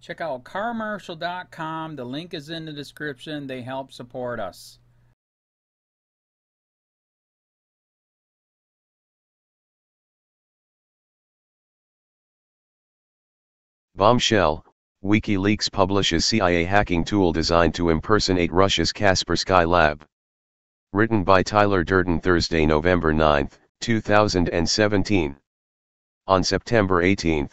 Check out carmarshal.com. The link is in the description. They help support us. Bombshell, WikiLeaks publishes CIA hacking tool designed to impersonate Russia's Kaspersky lab. Written by Tyler Durden, Thursday, November 9, 2017. On September 18,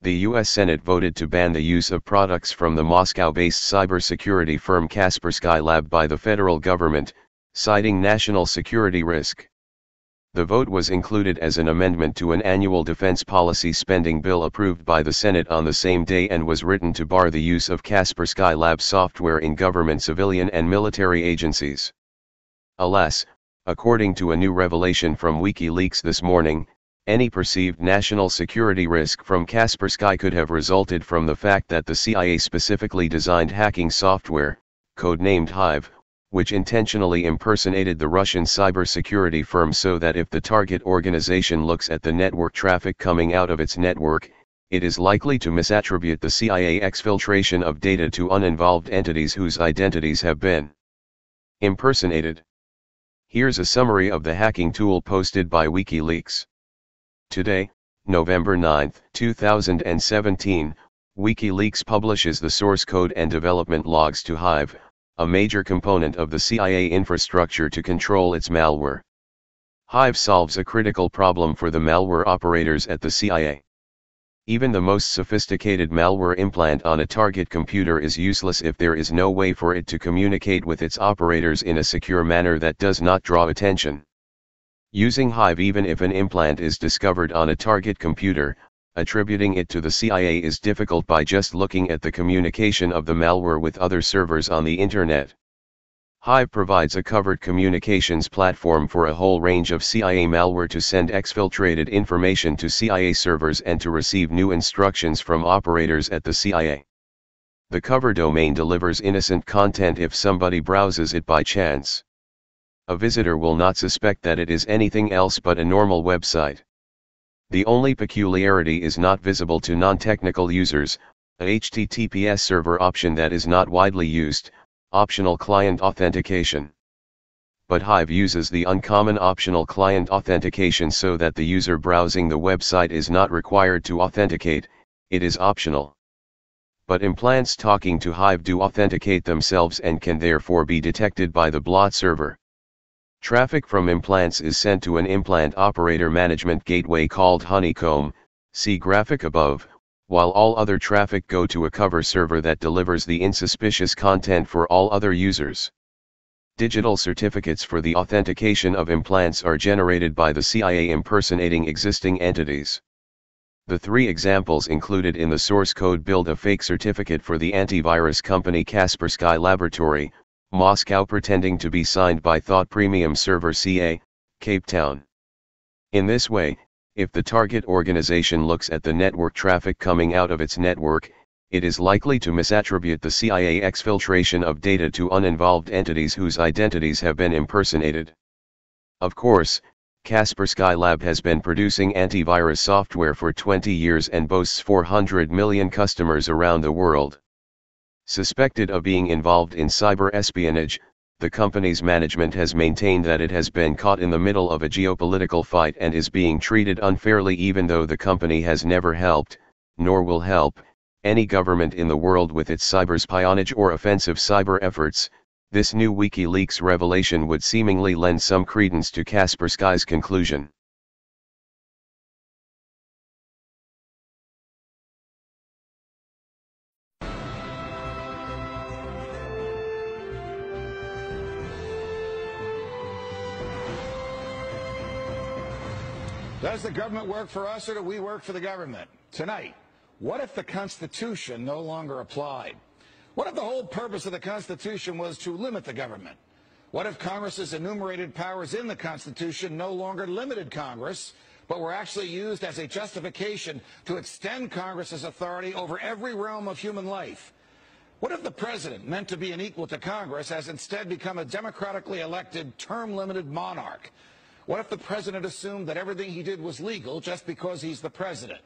the U.S. Senate voted to ban the use of products from the Moscow-based cybersecurity firm Kaspersky Lab by the federal government, citing national security risk. The vote was included as an amendment to an annual defense policy spending bill approved by the Senate on the same day and was written to bar the use of Kaspersky Lab software in government civilian and military agencies. Alas, according to a new revelation from WikiLeaks this morning, any perceived national security risk from Kaspersky could have resulted from the fact that the CIA specifically designed hacking software, codenamed Hive, which intentionally impersonated the Russian cybersecurity firm so that if the target organization looks at the network traffic coming out of its network, it is likely to misattribute the CIA exfiltration of data to uninvolved entities whose identities have been impersonated. Here's a summary of the hacking tool posted by WikiLeaks. Today, November 9, 2017, WikiLeaks publishes the source code and development logs to Hive, a major component of the CIA infrastructure to control its malware. Hive solves a critical problem for the malware operators at the CIA. Even the most sophisticated malware implant on a target computer is useless if there is no way for it to communicate with its operators in a secure manner that does not draw attention. Using Hive, even if an implant is discovered on a target computer, attributing it to the CIA is difficult by just looking at the communication of the malware with other servers on the internet. Hive provides a covert communications platform for a whole range of CIA malware to send exfiltrated information to CIA servers and to receive new instructions from operators at the CIA. The cover domain delivers innocent content if somebody browses it by chance. A visitor will not suspect that it is anything else but a normal website. The only peculiarity is not visible to non-technical users, a HTTPS server option that is not widely used, optional client authentication. But Hive uses the uncommon optional client authentication so that the user browsing the website is not required to authenticate, it is optional. But implants talking to Hive do authenticate themselves and can therefore be detected by the bot server. Traffic from implants is sent to an implant operator management gateway called Honeycomb, see graphic above, while all other traffic go to a cover server that delivers the insuspicious content for all other users. Digital certificates for the authentication of implants are generated by the CIA impersonating existing entities. The three examples included in the source code build a fake certificate for the antivirus company Kaspersky Laboratory, Moscow pretending to be signed by Thought Premium Server CA, Cape Town. In this way, if the target organization looks at the network traffic coming out of its network, it is likely to misattribute the CIA exfiltration of data to uninvolved entities whose identities have been impersonated. Of course, Kaspersky Lab has been producing antivirus software for 20 years and boasts 400 million customers around the world. Suspected of being involved in cyber espionage, the company's management has maintained that it has been caught in the middle of a geopolitical fight and is being treated unfairly, even though the company has never helped, nor will help, any government in the world with its cyberspionage or offensive cyber efforts. This new WikiLeaks revelation would seemingly lend some credence to Kaspersky's conclusion. Does the government work for us, or do we work for the government? Tonight, what if the Constitution no longer applied? What if the whole purpose of the Constitution was to limit the government? What if Congress's enumerated powers in the Constitution no longer limited Congress, but were actually used as a justification to extend Congress's authority over every realm of human life? What if the president, meant to be an equal to Congress, has instead become a democratically elected, term-limited monarch? What if the president assumed that everything he did was legal just because he's the president?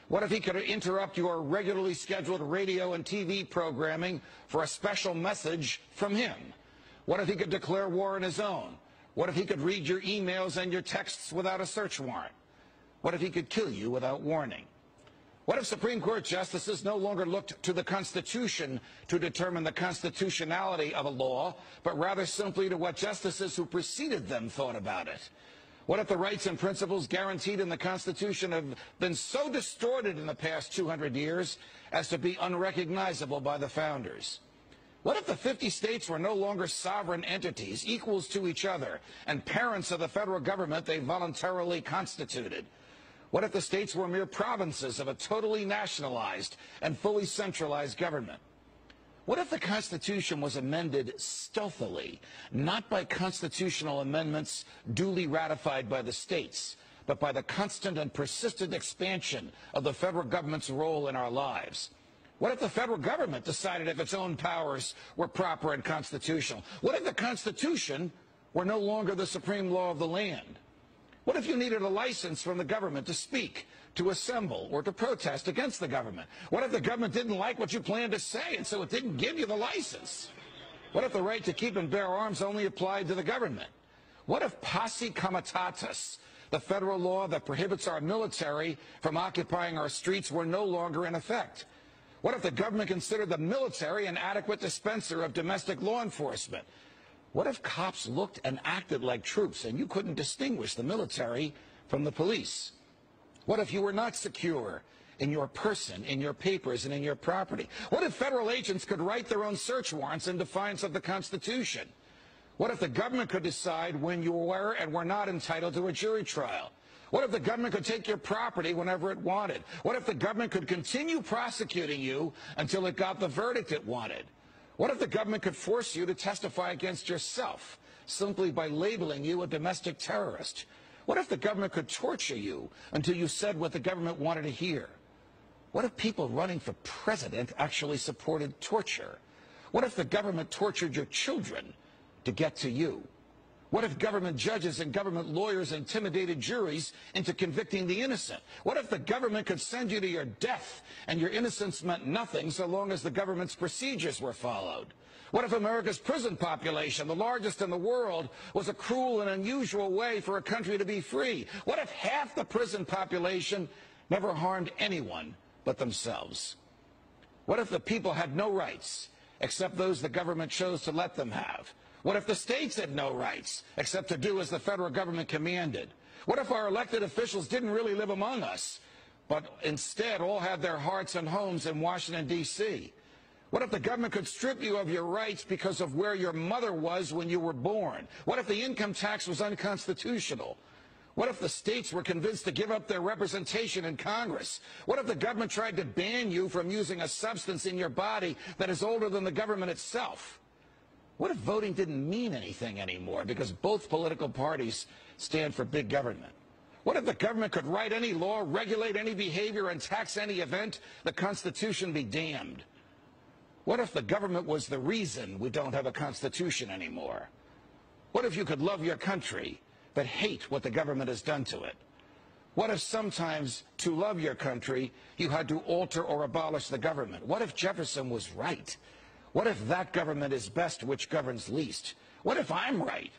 What if he could interrupt your regularly scheduled radio and TV programming for a special message from him? What if he could declare war on his own? What if he could read your emails and your texts without a search warrant? What if he could kill you without warning? What if Supreme Court justices no longer looked to the Constitution to determine the constitutionality of a law, but rather simply to what justices who preceded them thought about it? What if the rights and principles guaranteed in the Constitution have been so distorted in the past 200 years as to be unrecognizable by the founders? What if the 50 states were no longer sovereign entities, equals to each other, and parents of the federal government they voluntarily constituted? What if the states were mere provinces of a totally nationalized and fully centralized government? What if the Constitution was amended stealthily, not by constitutional amendments duly ratified by the states, but by the constant and persistent expansion of the federal government's role in our lives? What if the federal government decided if its own powers were proper and constitutional? What if the Constitution were no longer the supreme law of the land? What if you needed a license from the government to speak, to assemble, or to protest against the government? What if the government didn't like what you planned to say, and so it didn't give you the license? What if the right to keep and bear arms only applied to the government? What if posse comitatus, the federal law that prohibits our military from occupying our streets, were no longer in effect? What if the government considered the military an adequate dispenser of domestic law enforcement? What if cops looked and acted like troops and you couldn't distinguish the military from the police? What if you were not secure in your person, in your papers, and in your property? What if federal agents could write their own search warrants in defiance of the Constitution? What if the government could decide when you were and were not entitled to a jury trial? What if the government could take your property whenever it wanted? What if the government could continue prosecuting you until it got the verdict it wanted? What if the government could force you to testify against yourself simply by labeling you a domestic terrorist? What if the government could torture you until you said what the government wanted to hear? What if people running for president actually supported torture? What if the government tortured your children to get to you? What if government judges and government lawyers intimidated juries into convicting the innocent? What if the government could send you to your death and your innocence meant nothing so long as the government's procedures were followed? What if America's prison population, the largest in the world, was a cruel and unusual way for a country to be free? What if half the prison population never harmed anyone but themselves? What if the people had no rights except those the government chose to let them have? What if the states had no rights except to do as the federal government commanded? What if our elected officials didn't really live among us, but instead all had their hearts and homes in Washington, D.C.? What if the government could strip you of your rights because of where your mother was when you were born? What if the income tax was unconstitutional? What if the states were convinced to give up their representation in Congress? What if the government tried to ban you from using a substance in your body that is older than the government itself? What if voting didn't mean anything anymore because both political parties stand for big government? What if the government could write any law, regulate any behavior, and tax any event? The Constitution be damned. What if the government was the reason we don't have a Constitution anymore? What if you could love your country but hate what the government has done to it? What if sometimes to love your country you had to alter or abolish the government? What if Jefferson was right? What if that government is best which governs least? What if I'm right?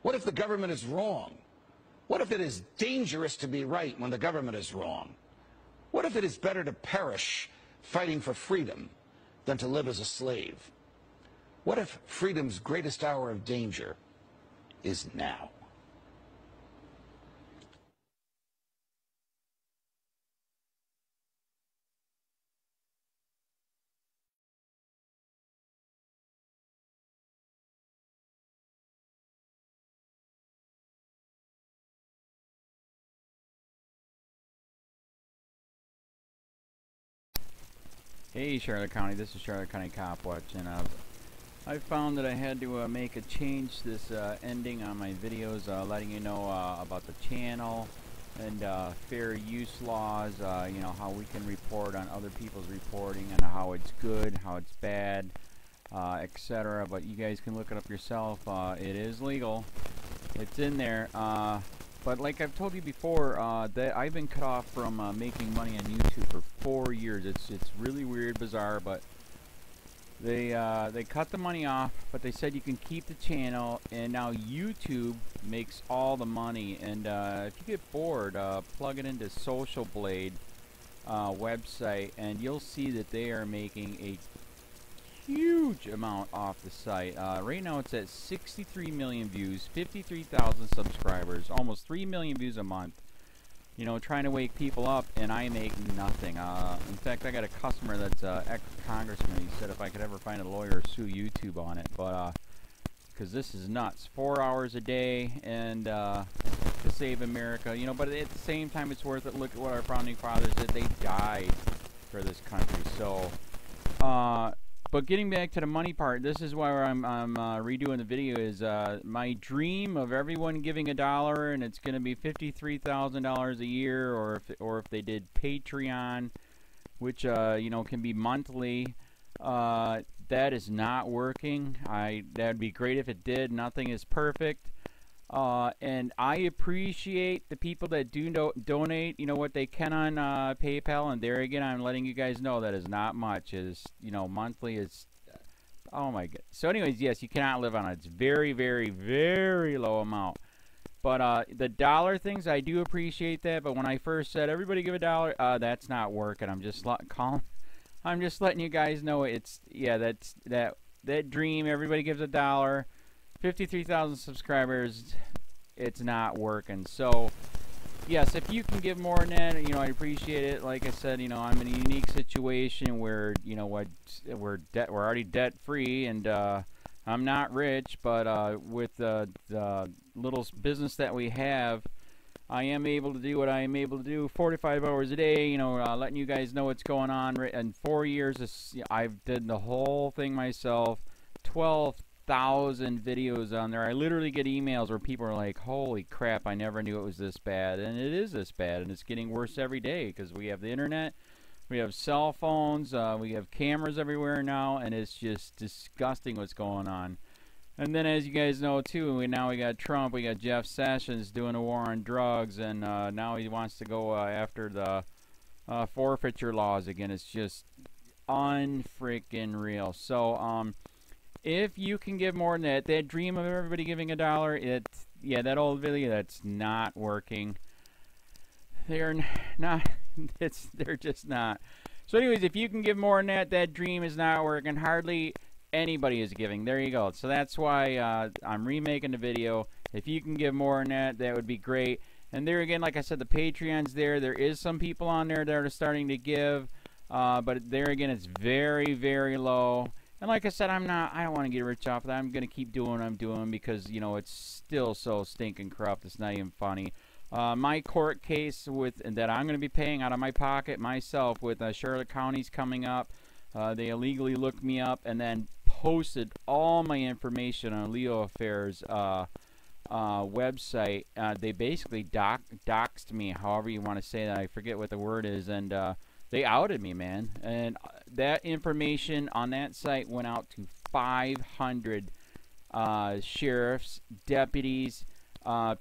What if the government is wrong? What if it is dangerous to be right when the government is wrong? What if it is better to perish fighting for freedom than to live as a slave? What if freedom's greatest hour of danger is now? Hey Charlotte County, this is Charlotte County COPWATCH, and I found that I had to make a change this ending on my videos, letting you know about the channel and fair use laws, you know, how we can report on other people's reporting and how it's good, how it's bad, etc. But you guys can look it up yourself. It is legal. It's in there. But like I've told you before, that I've been cut off from making money on YouTube for 4 years. It's really weird, bizarre, but they cut the money off, but they said you can keep the channel, and now YouTube makes all the money. And if you get bored, plug it into Social Blade website, and you'll see that they are making a huge amount off the site. Right now it's at 63 million views, 53,000 subscribers, almost 3 million views a month. You know, trying to wake people up, and I make nothing. In fact, I got a customer that's ex-congressman. He said if I could ever find a lawyer, sue YouTube on it. But because this is nuts, 4 hours a day, and to save America. You know, but at the same time, it's worth it. Look at what our founding fathers did. They died for this country. So, but getting back to the money part, this is why I'm redoing the video. Is my dream of everyone giving $1, and it's going to be $53,000 a year, or if they did Patreon, which you know, can be monthly. That is not working. That'd be great if it did. Nothing is perfect. And I appreciate the people that do donate, you know, what they can on PayPal. And there again, I'm letting you guys know that is not much. Is, you know, monthly is, oh my god. So anyways, yes, you cannot live on it. It's very, very, very low amount. But the dollar things, I do appreciate that. But when I first said everybody give $1, that's not working. I'm just letting you guys know it's, yeah, that's that dream. Everybody gives $1. 53,000 subscribers, it's not working. So, yes, if you can give more than that, you know, I appreciate it. Like I said, you know, I'm in a unique situation where, you know, we're already debt free, and I'm not rich, but with the little business that we have, I am able to do what I am able to do 45 hours a day, you know, letting you guys know what's going on. In 4 years, I've did the whole thing myself, 12,000 videos on there. I literally get emails where people are like, holy crap, I never knew it was this bad. And it is this bad, and it's getting worse every day because we have the internet, we have cell phones, we have cameras everywhere now, and it's just disgusting what's going on. And then, as you guys know too, now we got Trump, we got Jeff Sessions doing a war on drugs, and now he wants to go after the forfeiture laws again. It's just unfreaking real. So if you can give more than that dream of everybody giving $1, yeah, that old video, that's not working. They're not, they're just not. So anyways, if you can give more than that dream is not working. Hardly anybody is giving. There you go. So that's why I'm remaking the video. If you can give more than that, that would be great. And there again, like I said, the Patreon's there. There is some people on there that are starting to give, but there again, it's very, very low. And like I said, I don't want to get rich off of that. I'm going to keep doing what I'm doing because, you know, it's still so stinking corrupt. It's not even funny. My court case that I'm going to be paying out of my pocket myself with Charlotte County's coming up. They illegally looked me up and then posted all my information on LEOAFFAIRS website. They basically doxed me, however you want to say that. I forget what the word is, and they outed me, man. And that information on that site went out to 500 sheriffs, deputies,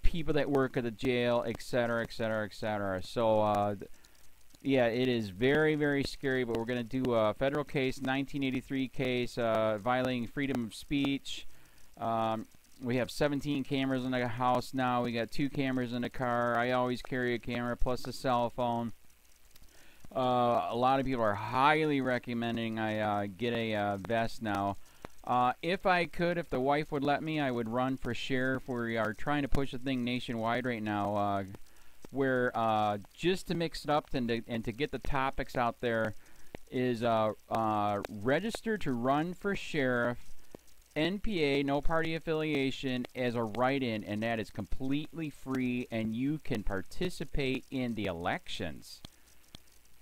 people that work at the jail, etc., etc., etc. So, yeah, it is very, very scary, but we're going to do a federal case, 1983 case, violating freedom of speech. We have 17 cameras in the house now. We got 2 cameras in the car. I always carry a camera plus a cell phone. A lot of people are highly recommending I get a vest now. If I could, if the wife would let me, I would run for sheriff. We are trying to push the thing nationwide right now, where just to mix it up and to get the topics out there is register to run for sheriff, NPA, no party affiliation, as a write-in, and that is completely free, and you can participate in the elections.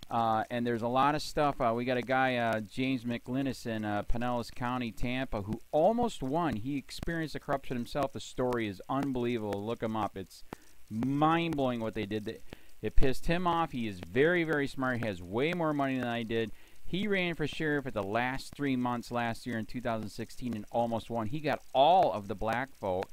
And there's a lot of stuff. We got a guy, James McLinnis in Pinellas County, Tampa, who almost won. He experienced the corruption himself. The story is unbelievable. Look him up. It's mind-blowing what they did. It pissed him off. He is very, very smart. He has way more money than I did. He ran for sheriff at the last 3 months last year in 2016 and almost won. He got all of the black vote.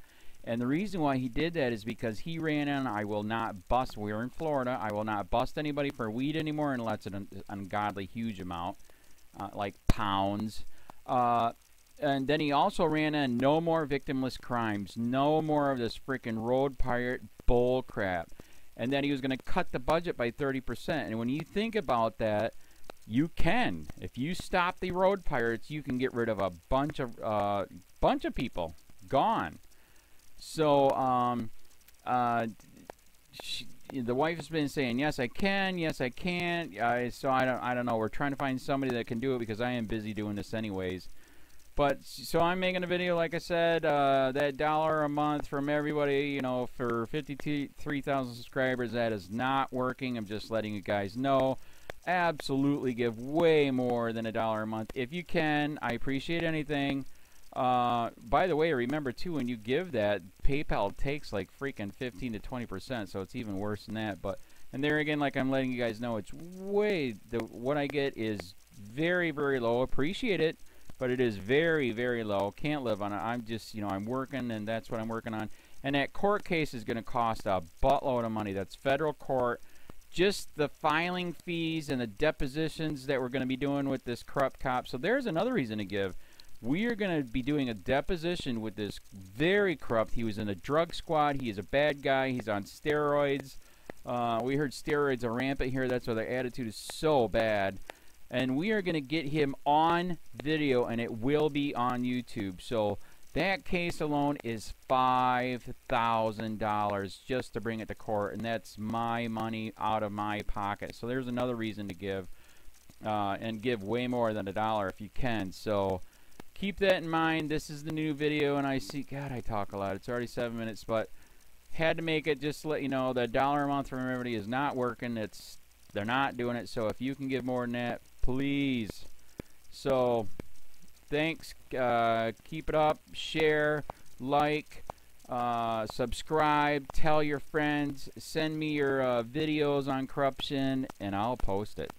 And the reason why he did that is because he ran on, I will not bust, we're in Florida, I will not bust anybody for weed anymore unless it's an ungodly huge amount, like pounds. And then he also ran on no more victimless crimes, no more of this freaking road pirate bull crap. And then he was going to cut the budget by 30%. And when you think about that, you can. If you stop the road pirates, you can get rid of a bunch of people. Gone. So, the wife has been saying, yes, I can, yes, I can't. So I don't know. We're trying to find somebody that can do it because I am busy doing this anyways. But, so I'm making a video, like I said, that $1 a month from everybody, you know, for 53,000 subscribers, that is not working. I'm just letting you guys know. Absolutely give way more than $1 a month. If you can, I appreciate anything. By the way, remember, too, when you give that, PayPal takes like freaking 15 to 20%, so it's even worse than that. But, and there again, like I'm letting you guys know, it's way, what I get is very, very low. Appreciate it. But it is very, very low. Can't live on it. I'm just, you know, I'm working, and that's what I'm working on. And that court case is going to cost a buttload of money. That's federal court. Just the filing fees and the depositions that we're going to be doing with this corrupt cop. So there's another reason to give. We are going to be doing a deposition with this very corrupt. He was in a drug squad. He is a bad guy. He's on steroids. We heard steroids are rampant here. That's why their attitude is so bad. And we are going to get him on video, and it will be on YouTube. So that case alone is $5,000 just to bring it to court, and that's my money out of my pocket. So there's another reason to give, and give way more than $1 if you can. So keep that in mind. This is the new video, and I see, God, I talk a lot. It's already 7 minutes, but had to make it just to let you know that $1 a month from everybody is not working. They're not doing it. So if you can give more than that, please. So thanks. Keep it up. Share, like, subscribe, tell your friends, send me your videos on corruption, and I'll post it.